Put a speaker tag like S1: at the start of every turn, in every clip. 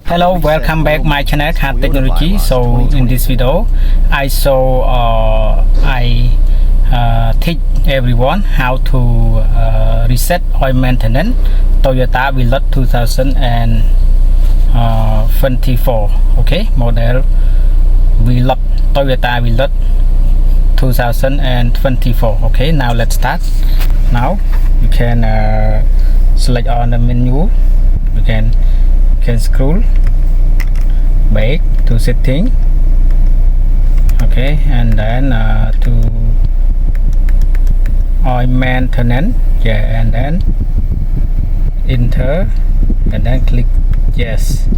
S1: Hello, welcome back my channel Cat Technology. So in this video, I teach everyone how to reset oil maintenance Toyota Viloz 2024. Okay, model Viloz Toyota Viloz 2024. Okay, now let's start. Now you can select on the menu. You can scroll back to setting, okay, and then to oil maintenance, yeah, and then enter and then click yes.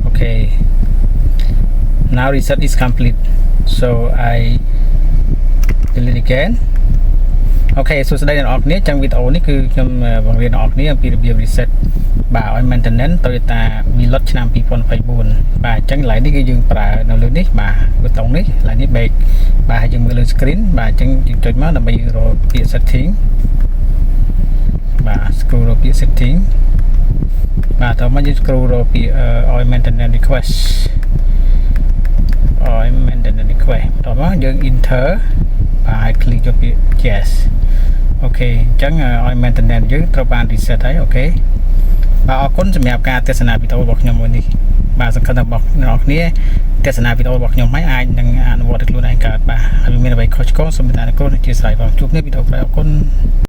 S1: Okay, now reset is complete, so I delete again. Okay, so today in our trong video nàyគឺខ្ញុំបង្រៀនអ្នកនរគ្នាអំពីរបៀប reset បាទ oil maintenance Toyota Viloz ឆ្នាំ 2024 បាទអញ្ចឹងឡើយនេះគឺយើងប្រើនៅលើនេះបាទប៊ូតុងនេះឡើយនេះ back បាទហើយយើងមើលលើ screen បាទអញ្ចឹងយើងចុចមកដើម្បីរកពាក្យ setting បាទ scroll រកពាក្យ setting បាទតោះមកយើង scroll រកពាក្យ oil maintenance request តោះមកយើង enter បាទ click យកពាក្យ yes. អូខេអញ្ចឹង oil maintenance យើងត្រូវបាន reset ហើយអូខេបាទអរគុណសម្រាប់ការទស្សនាវីដេអូរបស់ខ្ញុំមួយនេះបាទសង្ឃឹមថាបងប្អូនគ្នាទស្សនាវីដេអូរបស់ខ្ញុំហើយអាចនឹងអនុវត្តឲ្យខ្លួនឯងកើតបាទហើយមានអ្វីខុសឆ្គងសូមមេត្តាអរគុណអធិស្ឋានបងជួបគ្នាវីដេអូក្រោយអរគុណ